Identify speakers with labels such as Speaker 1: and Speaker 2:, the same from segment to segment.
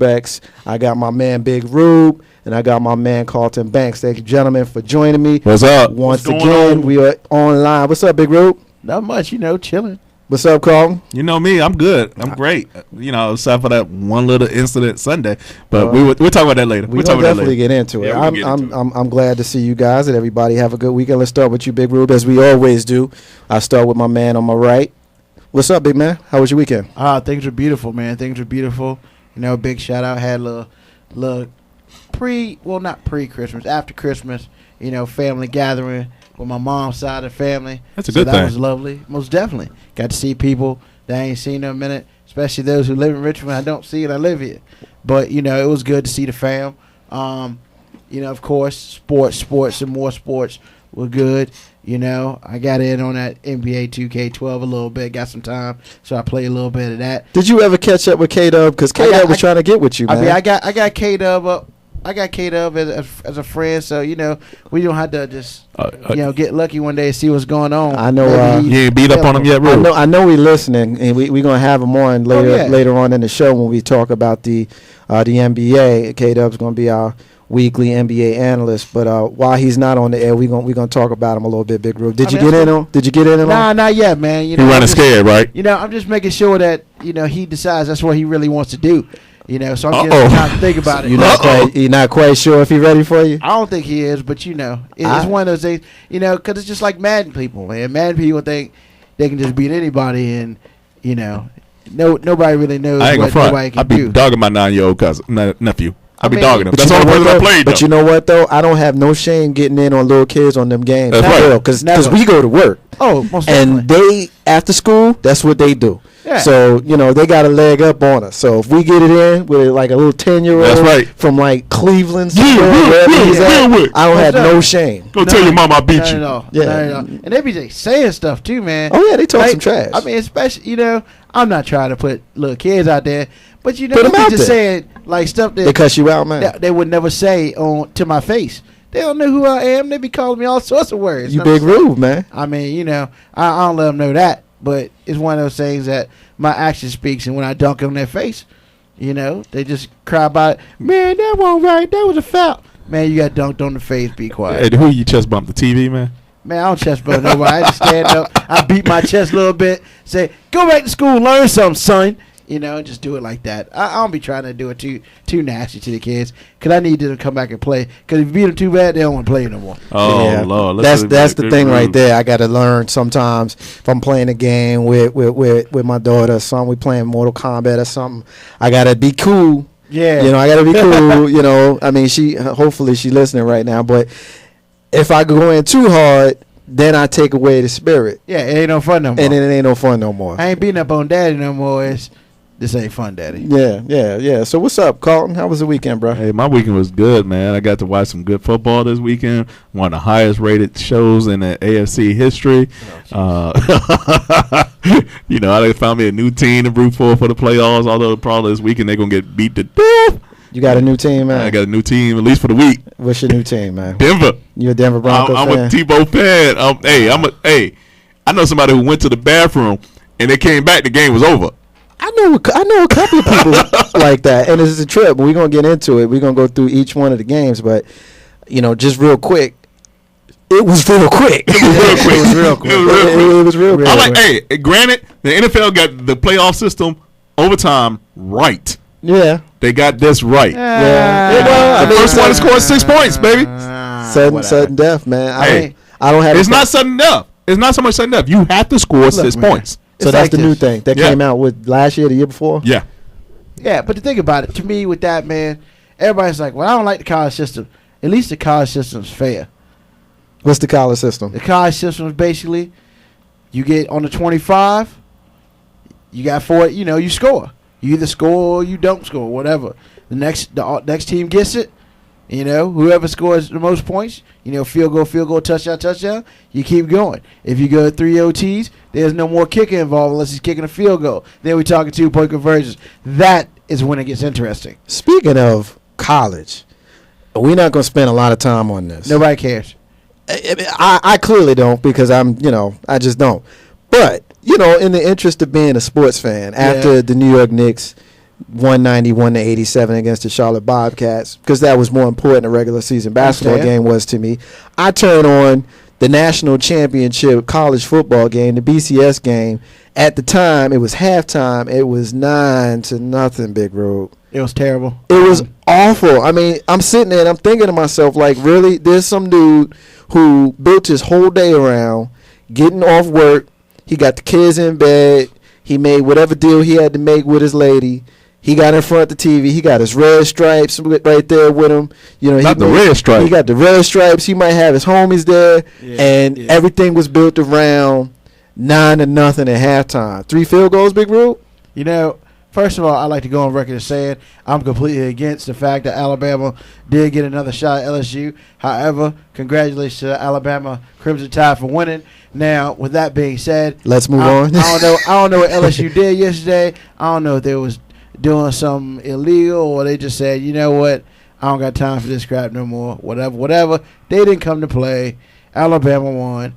Speaker 1: respects. I got my man Big Rube, and I got my man Carlton Banks. Thank you, gentlemen, for joining me.
Speaker 2: What's up?
Speaker 1: Once again, we are online. What's up, Big Rube?
Speaker 3: Not much, chilling.
Speaker 1: What's up, Carlton?
Speaker 2: You know me, I'm good. I'm great. Except for that one little incident Sunday. But we'll talk about that later.
Speaker 1: We'll definitely get into it. I'm glad to see you guys and everybody have a good weekend. Let's start with you, Big Rube, as we always do. I start with my man on my right. What's up, big man? How was your weekend?
Speaker 3: Things are beautiful, man. Things are beautiful. Big shout out. Had a little not pre-Christmas, after Christmas, family gathering with my mom's side of the family.
Speaker 2: That's a good thing.
Speaker 3: That was lovely. Most definitely. Got to see people that I ain't seen in a minute, especially those who live in Richmond. I don't see it. I live here. But, it was good to see the fam. Of course, sports and more sports were good. I got in on that NBA 2K12 a little bit. Got some time, so I played a little bit of that.
Speaker 1: Did you ever catch up with K-Dub? Because K-Dub was trying to get with you, man.
Speaker 3: I got K-Dub up. I got K-Dub as a friend, so, we don't have to just, get lucky one day and see what's going on.
Speaker 1: I know.
Speaker 2: You ain't beat up on him yet, Rude?
Speaker 1: I know we're listening, and we're going to have him on later on in the show when we talk about the NBA. K-Dub's going to be our weekly NBA analyst, but while he's not on the air, we're gonna talk about him a little bit, Big Rube. Did you get in on?
Speaker 3: Nah, not yet, man.
Speaker 2: He running scared, right?
Speaker 3: I'm just making sure that he decides that's what he really wants to do. So I'm just trying to think about it.
Speaker 1: You're not quite sure if he's ready for you?
Speaker 3: I don't think he is, but it's one of those things, because it's just like Madden people, man. Madden people think they can just beat anybody, and nobody really knows what nobody can do.
Speaker 2: I be dogging my 9-year-old nephew. I be dogging him. That's the only person I played.
Speaker 1: But you know what though? I don't have no shame getting in on little kids on them games.
Speaker 2: That's right.
Speaker 1: Because we go to work.
Speaker 3: Oh, most
Speaker 1: and
Speaker 3: definitely.
Speaker 1: they after school, that's what they do.
Speaker 3: Yeah.
Speaker 1: So they got a leg up on us. So if we get it in with like a little 10-year-old,
Speaker 2: that's right,
Speaker 1: from like Cleveland, I don't have no shame.
Speaker 2: Go tell your mom I beat you.
Speaker 3: Yeah. And they be saying stuff too, man.
Speaker 1: Oh yeah, they talk some trash.
Speaker 3: I mean, especially I'm not trying to put little kids out there, but they
Speaker 1: them out
Speaker 3: just
Speaker 1: there.
Speaker 3: saying like stuff that
Speaker 1: they cuss you out, man.
Speaker 3: They would never say to my face. They don't know who I am. They be calling me all sorts of words.
Speaker 1: You Big Rube, man.
Speaker 3: I mean, I don't let them know that, but it's one of those things that my action speaks, and when I dunk on their face, they just cry about it. Man, that wasn't right. That was a foul. Man, you got dunked on the face. Be quiet.
Speaker 2: Hey, who you chest bump? The TV, man?
Speaker 3: Man, I don't chest bump nobody. I just stand up. I beat my chest a little bit. Say, go back to school, learn something, son. And just do it like that. I don't be trying to do it too nasty to the kids, because I need them to come back and play. Because if you beat them too bad, they don't want to play no more.
Speaker 2: Oh, yeah. Lord.
Speaker 1: That's the thing right there. I got to learn sometimes if I'm playing a game with my daughter or something, we playing Mortal Kombat or something, I got to be cool.
Speaker 3: Yeah.
Speaker 1: I got to be cool. I mean, hopefully she's listening right now. But if I go in too hard, then I take away the spirit.
Speaker 3: Yeah, it ain't no fun no more.
Speaker 1: And it ain't no fun no more.
Speaker 3: I ain't beating up on daddy no more. This ain't fun, daddy.
Speaker 1: Yeah. So what's up, Carlton? How was the weekend, bro?
Speaker 2: Hey, my weekend was good, man. I got to watch some good football this weekend. One of the highest rated shows in the AFC history. I found me a new team to root for the playoffs. Although probably this weekend they're gonna get beat to death.
Speaker 1: You got a new team, man?
Speaker 2: I got a new team, at least for the week.
Speaker 1: What's your new team, man?
Speaker 2: Denver.
Speaker 1: You a Denver Broncos fan?
Speaker 2: I'm a Tebow fan. I know somebody who went to the bathroom and they came back. The game was over.
Speaker 1: I know a couple of people like that, and it's a trip. We're gonna get into it. We're gonna go through each one of the games, but just real quick. It was real quick. It was real quick.
Speaker 2: Granted, the NFL got the playoff system overtime right.
Speaker 1: Yeah,
Speaker 2: they got this right.
Speaker 1: Yeah.
Speaker 2: The first one to score 6 points, baby.
Speaker 1: Sudden death, man.
Speaker 2: I don't have. It's not sudden death. It's not so much sudden death. You have to score 6 points.
Speaker 1: So that's the new thing that came out with last year, the year before.
Speaker 2: Yeah.
Speaker 3: Yeah, but to think about it, to me with that, man, everybody's like, well, I don't like the college system. At least the college system's fair.
Speaker 1: What's the college system?
Speaker 3: The college system is basically you get on the 25, you got 4, you score. You either score or you don't score, whatever. The next team gets it. Whoever scores the most points, field goal, touchdown, you keep going. If you go 3 OTs, there's no more kicking involved unless he's kicking a field goal. Then we're talking 2-point conversions. That is when it gets interesting.
Speaker 1: Speaking of college, we're not going to spend a lot of time on this.
Speaker 3: Nobody cares.
Speaker 1: I clearly don't, because I just don't. But, in the interest of being a sports fan, after the New York Knicks, 191-87 against the Charlotte Bobcats, because that was more important a regular season basketball game was to me. I turn on the national championship college football game, the BCS game. At the time, it was halftime. It was 9-0, Big Road.
Speaker 3: It was terrible.
Speaker 1: It was awful. I mean, I'm sitting there and I'm thinking to myself, like, really? There's some dude who built his whole day around getting off work. He got the kids in bed. He made whatever deal he had to make with his lady. He got in front of the TV. He got his red stripes right there with him. You know,
Speaker 2: Not the red stripes.
Speaker 1: He got the red stripes. He might have his homies there, and everything was built around 9-0 at halftime. 3 field goals, Big Rube.
Speaker 3: You know, first of all, I like to go on record as saying I'm completely against the fact that Alabama did get another shot at LSU. However, congratulations to Alabama Crimson Tide for winning. Now, with that being said,
Speaker 1: let's move on.
Speaker 3: I don't know what LSU did yesterday. I don't know if they was doing something illegal or they just said, you know what, I don't got time for this crap no more. Whatever. They didn't come to play. Alabama won.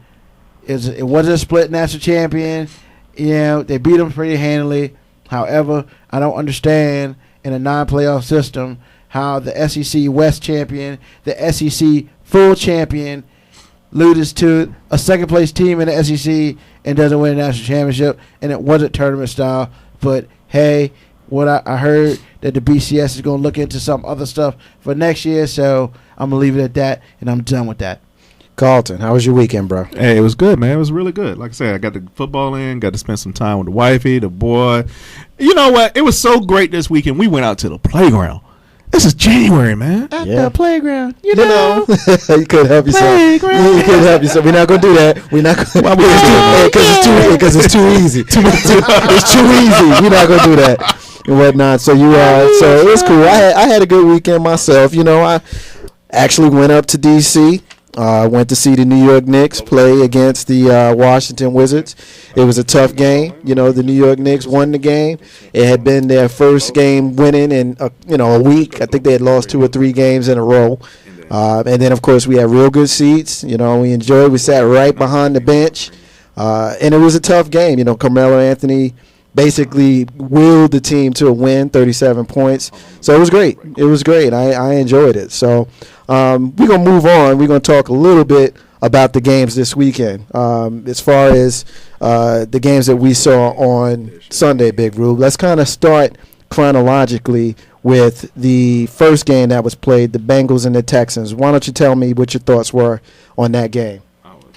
Speaker 3: It wasn't a split national champion. You know, they beat them pretty handily. However, I don't understand in a non-playoff system how the SEC West champion, the SEC full champion, loses to a second-place team in the SEC and doesn't win a national championship, and it wasn't tournament style. But, hey, what I heard that the BCS is going to look into some other stuff for next year, so I'm going to leave it at that, and I'm done with that.
Speaker 1: Carlton, how was your weekend, bro?
Speaker 2: Hey, it was good, man. It was really good. Like I said, I got the football in, got to spend some time with the wifey, the boy. You know what? It was so great this weekend. We went out to the playground. This is January, man.
Speaker 3: At the playground, you know.
Speaker 1: You couldn't help yourself. You couldn't help yourself. We're not going to do that. We're not going to because it's too easy. It's too easy. We're not going to do that and whatnot. So so it was cool. I had a good weekend myself. You know, I actually went up to D.C., went to see the New York Knicks play against the Washington Wizards. It was a tough game. You know, the New York Knicks won the game. It had been their first game winning in a week. I think they had lost 2 or 3 games in a row. And then, of course, we had real good seats. You know, we enjoyed. We sat right behind the bench. And it was a tough game. You know, Carmelo Anthony basically willed the team to a win, 37 points. So it was great. It was great. I enjoyed it. So we're going to move on. We're going to talk a little bit about the games this weekend. As far as the games that we saw on Sunday, Big Rube, let's kind of start chronologically with the first game that was played, the Bengals and the Texans. Why don't you tell me what your thoughts were on that game?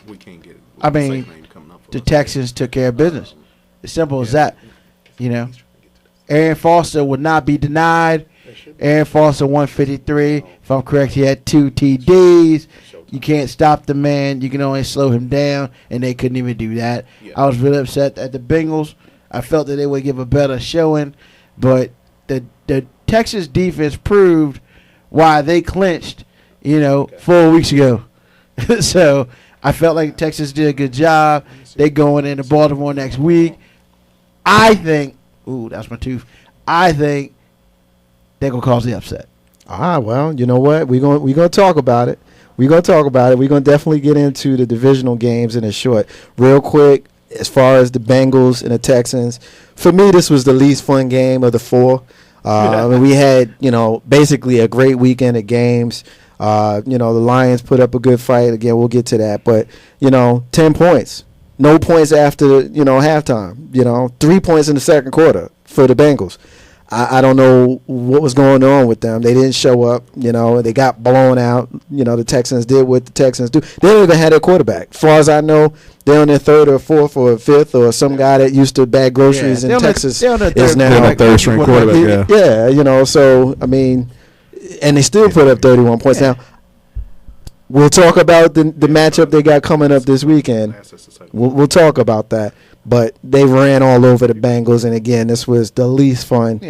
Speaker 2: We can't get it.
Speaker 3: I mean, the Texans took care of business. As simple as that. You know, Aaron Foster would not be denied. Aaron Foster 153. If I'm correct, he had 2 TDs. You can't stop the man. You can only slow him down, and they couldn't even do that. I was really upset at the Bengals. I felt that they would give a better showing, but the Texas defense proved why they clinched, 4 weeks ago. So I felt like Texas did a good job. They going into Baltimore next week. I think, that's my tooth. I think they're going to cause the upset.
Speaker 1: Well, you know what? We're gonna talk about it. We're going to definitely get into the divisional games in a short. Real quick, as far as the Bengals and the Texans, for me, this was the least fun game of the 4. I mean, we had, basically a great weekend of games. The Lions put up a good fight. Again, we'll get to that. But, 10 points. No points after, halftime. 3 points in the second quarter for the Bengals. I don't know what was going on with them. They didn't show up. They got blown out. The Texans did what the Texans do. They don't even have their quarterback. As far as I know, they're on their 3rd or 4th or 5th, or some guy that used to bag groceries in Texas is now
Speaker 2: third-string quarterback.
Speaker 1: Yeah, so, I mean, and they still put up 31 points. Now, we'll talk about the matchup they got coming up this weekend. We'll talk about that. But they ran all over the Bengals, and again, this was the least fun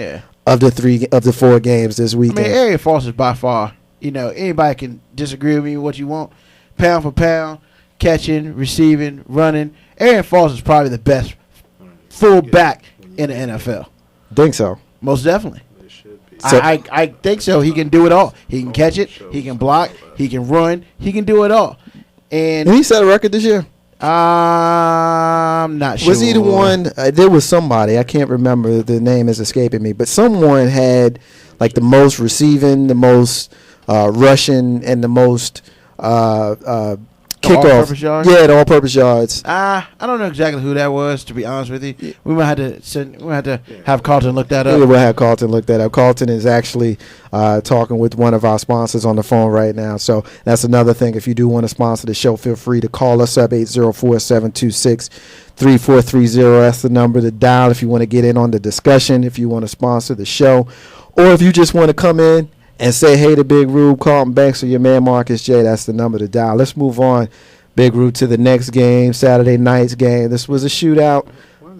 Speaker 1: of the 4 games this weekend.
Speaker 3: I mean, Aaron Foster by far. Anybody can disagree with me what you want. Pound for pound, catching, receiving, running. Aaron Foster is probably the best fullback in the NFL.
Speaker 1: Think so?
Speaker 3: Most definitely. I think so. He can do it all. He can catch it. He can block. He can run. He can do it all. And
Speaker 1: he set a record this year.
Speaker 3: I'm not sure.
Speaker 1: Was he the one? There was somebody. I can't remember. The name is escaping me. But someone had like the most receiving, the most rushing, and the most kickoff. Yeah, the all-purpose yards.
Speaker 3: I don't know exactly who that was. To be honest with you, we might have to have Carlton look that up.
Speaker 1: We'll have Carlton look that up. Carlton is actually talking with one of our sponsors on the phone right now. So that's another thing. If you do want to sponsor the show, feel free to call us up 804-726-3430. That's the number to dial if you want to get in on the discussion. If you want to sponsor the show, or if you just want to come in and say hey to Big Rube, Carlton Banks, or your man Marcus J. That's the number to dial. Let's move on, Big Rube, to the next game, Saturday night's game. This was a shootout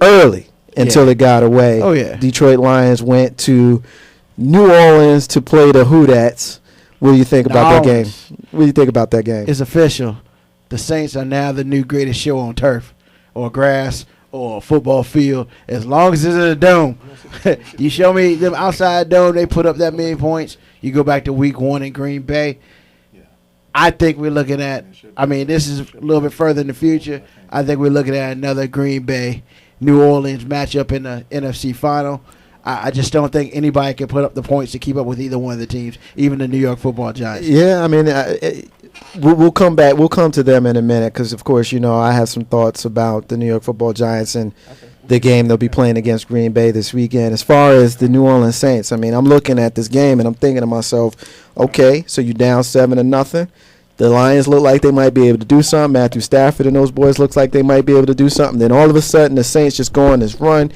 Speaker 1: early until it got away.
Speaker 3: Oh, yeah.
Speaker 1: Detroit Lions went to New Orleans to play the Hoodats. What do you think about that game? What do you think about that game?
Speaker 3: It's official. The Saints are now the new greatest show on turf or grass or a football field, as long as it's in a dome. You show me them outside dome, they put up that many points. You go back to week 1 in Green Bay. I think we're looking at, this is a little bit further in the future. I think we're looking at another Green Bay, New Orleans matchup in the NFC final. I just don't think anybody can put up the points to keep up with either one of the teams, even the New York Football Giants.
Speaker 1: Yeah, we'll come back. We'll come to them in a minute because, of course, I have some thoughts about the New York Football Giants and the game they'll be playing against Green Bay this weekend. As far as the New Orleans Saints, I'm looking at this game and I'm thinking to myself, okay, so you're down 7-0. The Lions look like they might be able to do something. Matthew Stafford and those boys looks like they might be able to do something. Then all of a sudden the Saints just go on this run.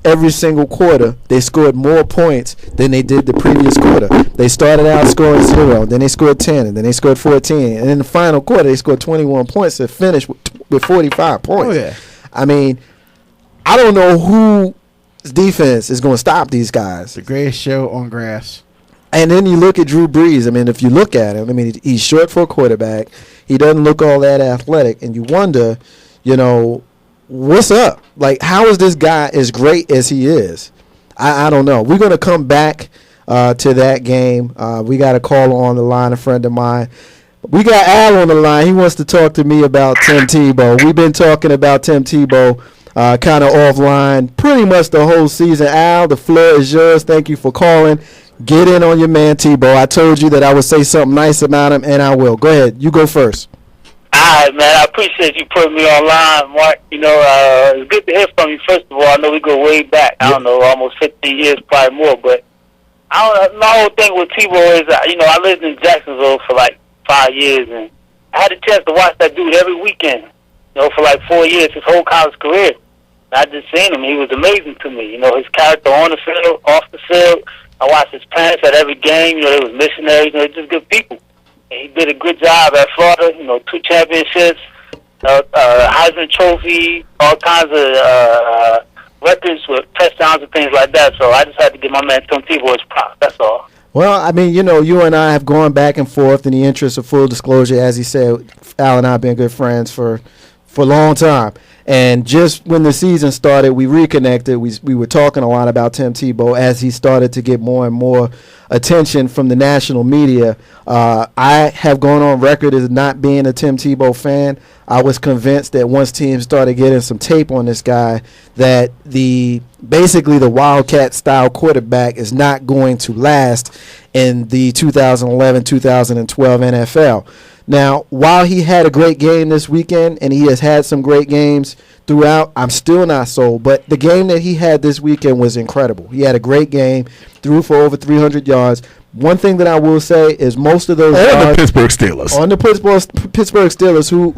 Speaker 1: Every single quarter, they scored more points than they did the previous quarter. They started out scoring 0, then they scored 10, and then they scored 14. And in the final quarter, they scored 21 points to finish with 45 points.
Speaker 3: Oh, yeah.
Speaker 1: I don't know whose defense is going to stop these guys.
Speaker 3: The greatest show on grass.
Speaker 1: And then you look at Drew Brees. If you look at him, he's short for a quarterback. He doesn't look all that athletic. And you wonder, what's up? Like, how is this guy as great as he is? I don't know. We're going to come back to that game. We got a caller on the line, a friend of mine. We got Al on the line. He wants to talk to me about Tim Tebow. We've been talking about Tim Tebow kind of offline pretty much the whole season. Al, the floor is yours. Thank you for calling. Get in on your man Tebow. I told you that I would say something nice about him, and I will. Go ahead. You go first.
Speaker 4: All right, man. I appreciate you putting me online, Mark. It's good to hear from you, first of all. I know we go way back. I don't know, almost 15 years, probably more. But my whole thing with Tebow is, I lived in Jacksonville for like 5 years, and I had a chance to watch that dude every weekend, for like 4 years, his whole college career. And I just seen him. He was amazing to me. His character on the field, off the field. I watched his parents at every game. They was missionaries. They're just good people. And he did a good job at Florida. 2 championships, Heisman Trophy, all kinds of records with touchdowns and things like that. So I just had to give my man Tim Tebow his props. That's all.
Speaker 1: Well, you and I have gone back and forth in the interest of full disclosure. As he said, Al and I have been good friends for a long time. And just when the season started, we reconnected. We were talking a lot about Tim Tebow as he started to get more and more attention from the national media. I have gone on record as not being a Tim Tebow fan. I was convinced that once teams started getting some tape on this guy, that basically the Wildcat-style quarterback is not going to last in the 2011-2012 NFL. Now, while he had a great game this weekend, and he has had some great games throughout, I'm still not sold. But the game that he had this weekend was incredible. He had a great game, threw for over 300 yards. One thing that I will say is most of those yards
Speaker 2: the Pittsburgh Steelers.
Speaker 1: On the Pittsburgh Steelers, who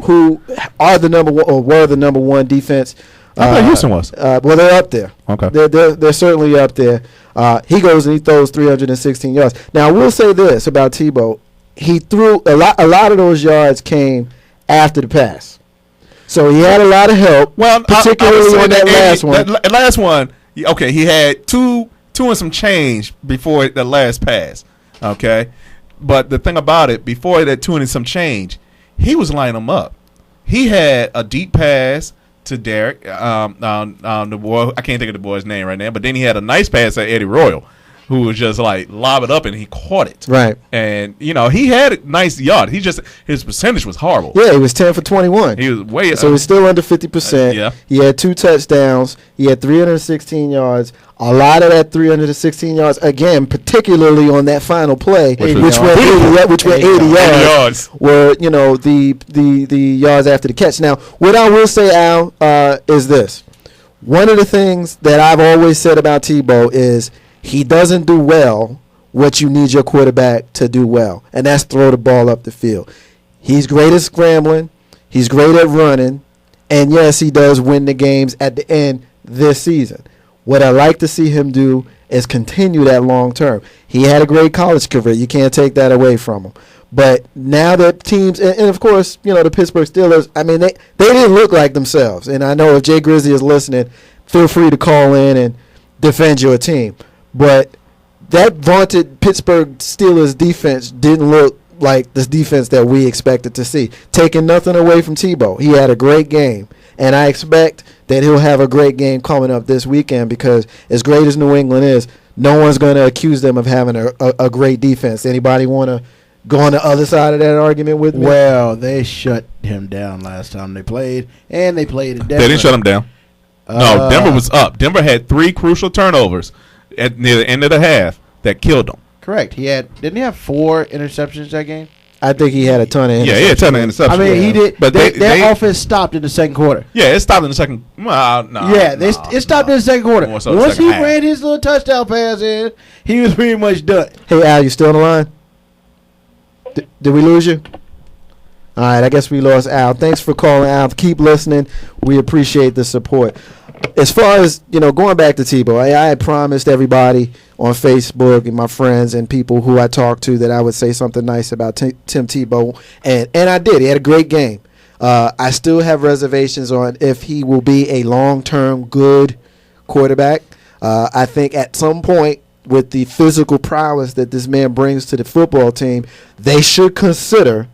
Speaker 1: are the number one, or were the number one defense.
Speaker 2: I thought Houston was.
Speaker 1: Well, they're up there.
Speaker 2: Okay.
Speaker 1: They're certainly up there. He goes and he throws 316 yards. Now, I will say this about Tebow. He threw a lot of those yards came after the pass. So he had a lot of help, particularly on that last one.
Speaker 2: That last one, okay, he had two and some change before the last pass, okay? But the thing about it, before that 2 and some change, he was lining them up. He had a deep pass to Derek, the boy, I can't think of the boy's name right now, but then he had a nice pass at Eddie Royal. who was just like lob it up and he caught it.
Speaker 1: Right.
Speaker 2: And he had a nice yard. His percentage was horrible.
Speaker 1: Yeah, he was 10 for 21.
Speaker 2: He was way
Speaker 1: so he's still under 50%.
Speaker 2: Yeah.
Speaker 1: He had 2 touchdowns. He had 316 yards. A lot of that 316 yards, again, particularly on that final play, which were 80 yards, were the yards after the catch. Now, what I will say, Al, is this: one of the things that I've always said about Tebow is he doesn't do well what you need your quarterback to do well, and that's throw the ball up the field. He's great at scrambling. He's great at running. And, yes, he does win the games at the end this season. What I like to see him do is continue that long term. He had a great college career. You can't take that away from him. But now that teams, and of course, the Pittsburgh Steelers, I mean, they didn't look like themselves. And I know if Jay Grizzly is listening, feel free to call in and defend your team. But that vaunted Pittsburgh Steelers defense didn't look like the defense that we expected to see. Taking nothing away from Tebow. He had a great game. And I expect that he'll have a great game coming up this weekend because as great as New England is, no one's going to accuse them of having a great defense. Anybody want to go on the other side of that argument with me?
Speaker 3: Well, they shut him down last time they played, and they played in Denver.
Speaker 2: They didn't shut him down. No, Denver was up. Denver had 3 crucial turnovers near the end of the half that killed them.
Speaker 3: Correct. Didn't he have 4 interceptions that game?
Speaker 1: I think he had a ton of interceptions.
Speaker 2: Yeah, he had a ton of interceptions.
Speaker 3: I mean, he did. But their offense stopped in the second quarter.
Speaker 2: Yeah, it stopped in the second.
Speaker 3: It stopped in the second quarter. Once he ran his little touchdown pass in, he was pretty much done.
Speaker 1: Hey, Al, you still on the line? Did we lose you? All right, I guess we lost Al. Thanks for calling, Al. Keep listening. We appreciate the support. As far as, going back to Tebow, I had promised everybody on Facebook and my friends and people who I talked to that I would say something nice about Tim Tebow, and I did. He had a great game. I still have reservations on if he will be a long-term good quarterback. I think at some point, with the physical prowess that this man brings to the football team, they should consider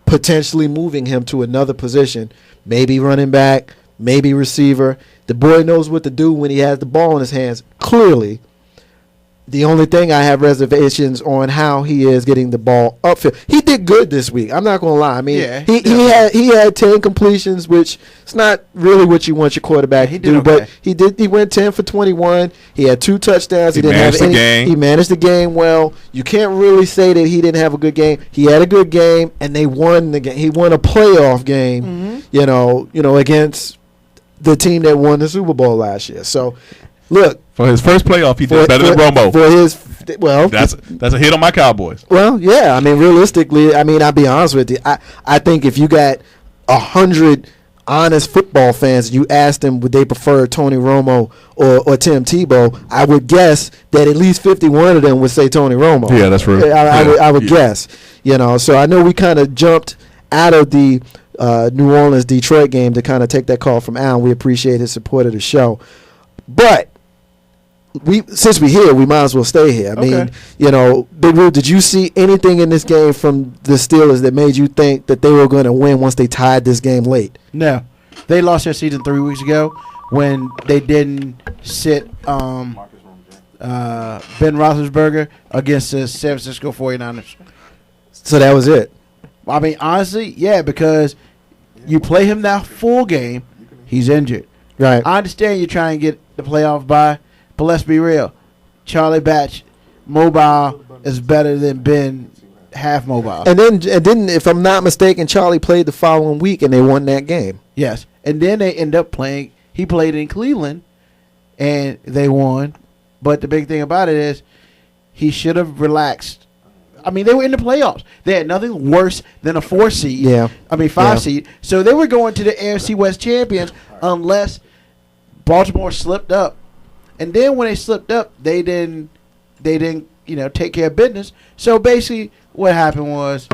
Speaker 1: potentially moving him to another position, maybe running back, maybe receiver. The boy knows what to do when he has the ball in his hands, clearly. The only thing I have reservations on how he is getting the ball upfield. He did good this week. I'm not going to lie. I mean, he had 10 completions, which is not really what you want your quarterback to do. Okay. But he went 10 for 21. He had 2 touchdowns. He managed the game well. You can't really say that he didn't have a good game. He had a good game, and they won the game. He won a playoff game, against the team that won the Super Bowl last year. So, look,
Speaker 2: for his first playoff, he did better than Romo. That's a hit on my Cowboys.
Speaker 1: Well, yeah. I mean, realistically, I'll be honest with you. I think if you got 100 honest football fans, you asked them would they prefer Tony Romo or Tim Tebow, I would guess that at least 51 of them would say Tony Romo.
Speaker 2: Yeah, that's right.
Speaker 1: I would guess. So I know we kind of jumped out of the New Orleans-Detroit game to kind of take that call from Al. We appreciate his support of the show. But since we're here, we might as well stay here. I mean, Big Roo, did you see anything in this game from the Steelers that made you think that they were going to win once they tied this game late?
Speaker 3: No. They lost their season 3 weeks ago when they didn't sit Ben Roethlisberger against the San Francisco 49ers.
Speaker 1: So that was it?
Speaker 3: I mean, honestly, yeah, because you play him that full game, he's injured.
Speaker 1: Right.
Speaker 3: I understand you're trying to get the playoff bye, but let's be real. Charlie Batch, mobile is better than Ben half mobile.
Speaker 1: And then, if I'm not mistaken, Charlie played the following week and they won that game.
Speaker 3: Yes. And then they end up playing. He played in Cleveland, and they won. But the big thing about it is he should have relaxed. I mean, they were in the playoffs. They had nothing worse than a 4 seed.
Speaker 1: Yeah.
Speaker 3: 5 seed. So they were going to the AFC West champions unless Baltimore slipped up. And then when they slipped up, they didn't take care of business. So basically what happened was,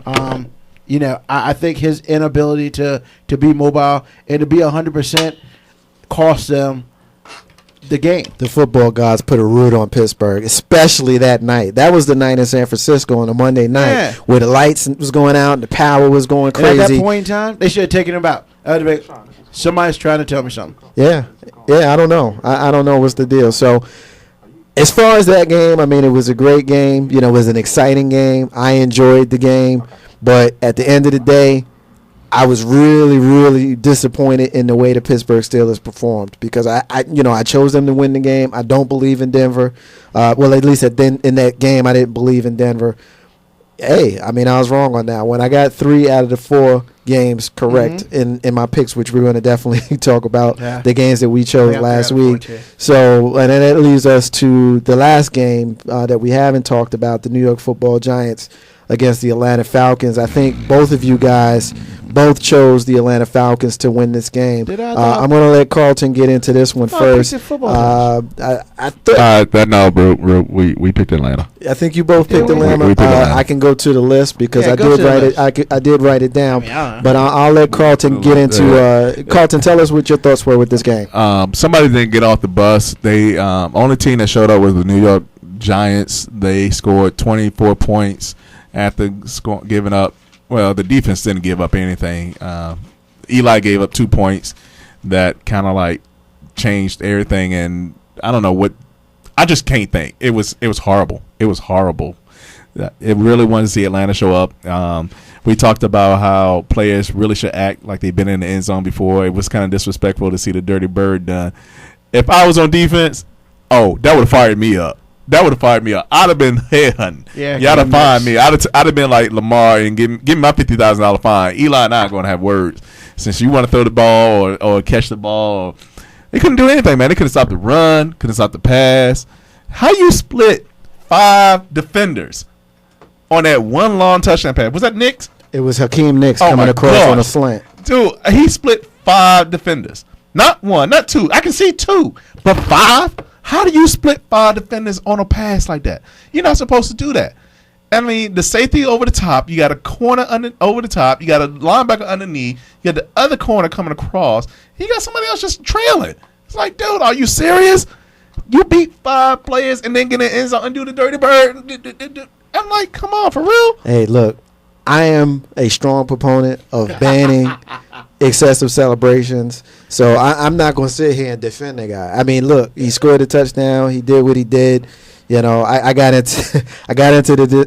Speaker 3: I think his inability to be mobile and to be 100% cost them the game.
Speaker 1: The football gods put a root on Pittsburgh, especially that night. That was the night in San Francisco on a Monday night where the lights was going out and the power was going crazy.
Speaker 3: And at that point in time, they should have taken him out. Somebody's trying to tell me something.
Speaker 1: Yeah, I don't know. I don't know what's the deal. So As far as that game, I mean, it was a great game. You know, it was an exciting game. I enjoyed the game. But at the end of the day, I was really, really disappointed in the way the Pittsburgh Steelers performed because I chose them to win the game. I don't believe in Denver. Well, at least in that game, I didn't believe in Denver. Hey, I mean, I was wrong on that one. I got 3 out of the 4 games correct in my picks, which we're going to definitely talk about the games that we chose last week. So, and then that leaves us to the last game that we haven't talked about, the New York Football Giants against the Atlanta Falcons. I think both of you guys both chose the Atlanta Falcons to win this game. I'm going to let Carlton get into this one first.
Speaker 2: No, bro, we picked Atlanta.
Speaker 1: I think you both picked Atlanta. I can go to the list because I did write it. I did write it down, but I'll let Carlton get into. Carlton, tell us what your thoughts were with this game.
Speaker 2: Somebody didn't get off the bus. They only team that showed up was the New York Giants. They scored 24 points after giving up. Well, the defense didn't give up anything. Eli gave up 2 points that kind of like changed everything, and I don't know what. I just can't think. It was horrible. It was horrible. It really wanted to see Atlanta show up. We talked about how players really should act like they've been in the end zone before. It was kind of disrespectful to see the dirty bird done. If I was on defense, that would have fired me up. I'd have been headhunting. Yeah, y'all have fined me. I'd have been like Lamar and give me my $50,000 fine. Eli and I are going to have words. Since you want to throw the ball or catch the ball, they couldn't do anything, man. They couldn't stop the run, couldn't stop the pass. How you split 5 defenders on that one long touchdown pass? Was that Nicks?
Speaker 1: It was Hakeem Nicks coming across on a slant.
Speaker 2: Dude, he split 5 defenders. Not 1, not 2. I can see 2, but 5? How do you split 5 defenders on a pass like that? You're not supposed to do that. I mean, the safety over the top, you got a corner over the top, you got a linebacker underneath, you got the other corner coming across, you got somebody else just trailing. It's like, dude, are you serious? You beat 5 players and then get in the end zone and do the dirty bird. I'm like, come on, for real?
Speaker 1: Hey, look, I am a strong proponent of banning excessive celebrations. So I'm not going to sit here and defend the guy. I mean, look, he scored a touchdown. He did what he did. You know, I got into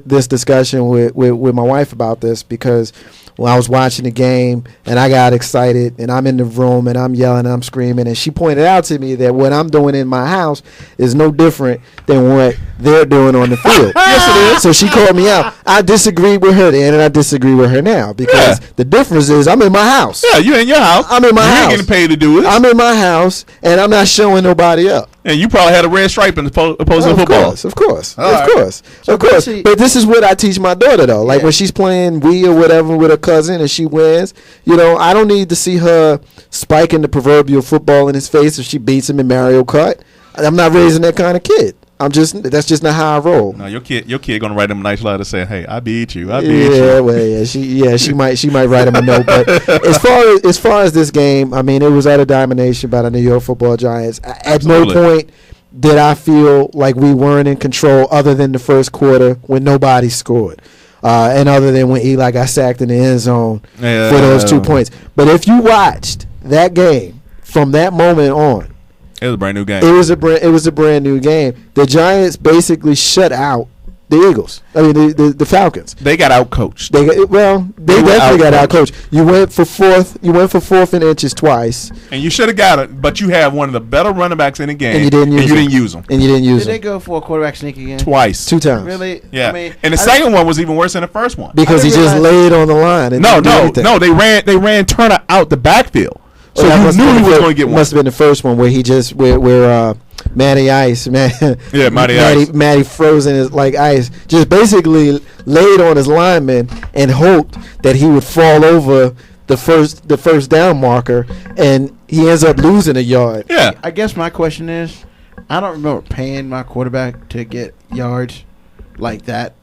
Speaker 1: this discussion with my wife about this because when I was watching the game and I got excited and I'm in the room and I'm yelling and I'm screaming, and she pointed out to me that what I'm doing in my house is no different than what they're doing on the field. Yes, it is. So she called me out. I disagreed with her then and I disagree with her now because the difference is I'm in my house.
Speaker 2: Yeah, you're in your house.
Speaker 1: I'm in my house.
Speaker 2: You ain't getting paid to do it.
Speaker 1: I'm in my house and I'm not showing nobody up.
Speaker 2: And you probably had a red stripe in the opposing football.
Speaker 1: Of course. But this is what I teach my daughter, though. Like when she's playing Wii or whatever with her cousin and she wins, you know, I don't need to see her spiking the proverbial football in his face if she beats him in Mario Kart. I'm not raising that kind of kid. That's just not how I roll.
Speaker 2: No, your kid gonna write him a nice letter saying, "Hey, I beat you.
Speaker 1: She might write him a note. But as far as this game, I mean, it was utter domination by the New York Football Giants. At no point did I feel like we weren't in control, other than the first quarter when nobody scored, and other than when Eli got sacked in the end zone for those 2 points. But if you watched that game from that moment on.
Speaker 2: It was a brand new game.
Speaker 1: It was a brand new game. The Giants basically shut out the Eagles. I mean the Falcons.
Speaker 2: They got outcoached.
Speaker 1: They definitely got outcoached. You went for fourth and inches twice.
Speaker 2: And you should have got it, but you have one of the better running backs in the game.
Speaker 1: And you didn't use
Speaker 2: them.
Speaker 3: Did they go for a quarterback sneak again?
Speaker 2: Twice.
Speaker 1: 2 times.
Speaker 3: Really?
Speaker 2: Yeah. I mean, and the second one was even worse than the first one.
Speaker 1: Because he just laid on the line. And
Speaker 2: no. They ran Turner out the backfield. So you knew he was going to get one.
Speaker 1: Must have been the first one where he just where Matty Ice, Matty frozen is like ice, just basically laid on his lineman and hoped that he would fall over the first down marker, and he ends up losing a yard.
Speaker 2: Yeah.
Speaker 3: I guess my question is, I don't remember paying my quarterback to get yards like that.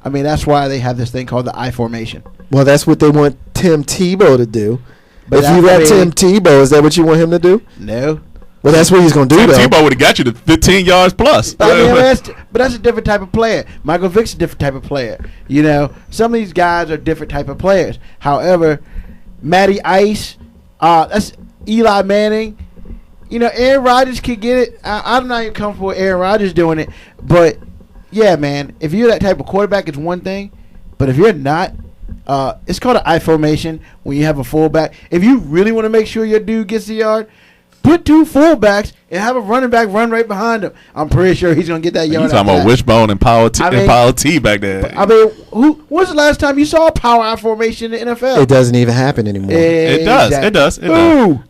Speaker 3: I mean, that's why they have this thing called the I formation.
Speaker 1: Well, that's what they want Tim Tebow to do. But if you got Tim Tebow, is that what you want him to do?
Speaker 3: No.
Speaker 1: Well, that's what he's going to do, though.
Speaker 2: Tebow would have got you to 15 yards plus.
Speaker 3: I mean, that's a different type of player. Michael Vick's a different type of player. You know, some of these guys are different type of players. However, Matty Ice, that's Eli Manning. Aaron Rodgers could get it. I'm not even comfortable with Aaron Rodgers doing it. But, yeah, man, if you're that type of quarterback, it's one thing. But if you're not, it's called an I formation when you have a fullback. If you really want to make sure your dude gets the yard, put 2 fullbacks and have a running back run right behind him. I'm pretty sure he's going to get that yard.
Speaker 2: You talking about Wishbone and Power T back there.
Speaker 3: When's the last time you saw a power I formation in the NFL?
Speaker 1: It doesn't even happen anymore.
Speaker 2: It does. It does.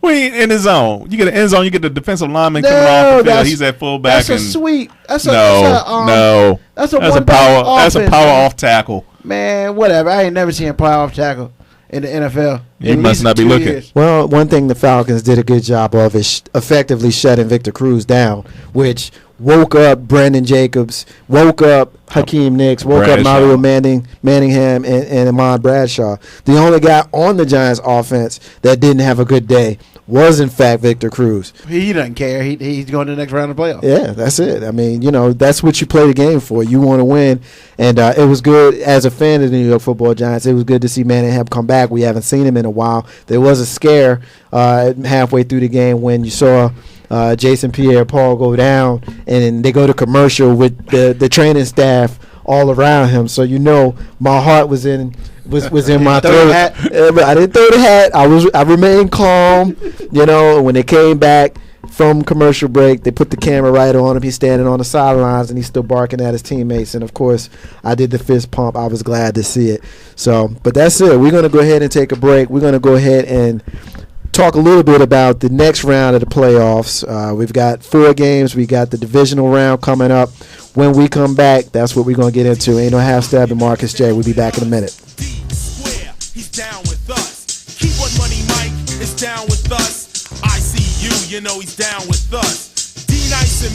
Speaker 2: We in the zone. You get an end zone. You get the defensive lineman coming off the field. He's at fullback.
Speaker 3: That's a sweep. That's
Speaker 2: a power. That's a power off tackle.
Speaker 3: Man, whatever. I ain't never seen a power off tackle in the NFL.
Speaker 2: You must not be looking.
Speaker 3: Years.
Speaker 1: Well, one thing the Falcons did a good job of is effectively shutting Victor Cruz down, which woke up Brandon Jacobs, woke up Hakeem Nicks, woke up Mario Manningham, and Ahmad Bradshaw. The only guy on the Giants offense that didn't have a good day was, in fact, Victor Cruz.
Speaker 3: He doesn't care. He's going to the next round of playoffs.
Speaker 1: Yeah, that's it. I mean, that's what you play the game for. You want to win. And it was good, as a fan of the New York Football Giants, it was good to see Manningham come back. We haven't seen him in a while. There was a scare halfway through the game when you saw Jason Pierre-Paul go down, and they go to commercial with the training staff all around him. So my heart was in my throat. I didn't throw the hat. I remained calm. When they came back from commercial break, they put the camera right on him. He's standing on the sidelines and he's still barking at his teammates. And of course, I did the fist pump. I was glad to see it. But that's it. We're going to go ahead and take a break. We're going to go ahead and talk a little bit about the next round of the playoffs. We've got 4 games. We got the divisional round coming up. When we come back, that's what we're going to get into. Ain't no half stab to Marcus J. We'll be back in a minute.
Speaker 5: He's down with us. Keyboard Money Mike is down with us. ICU, he's down with us. D-Nice and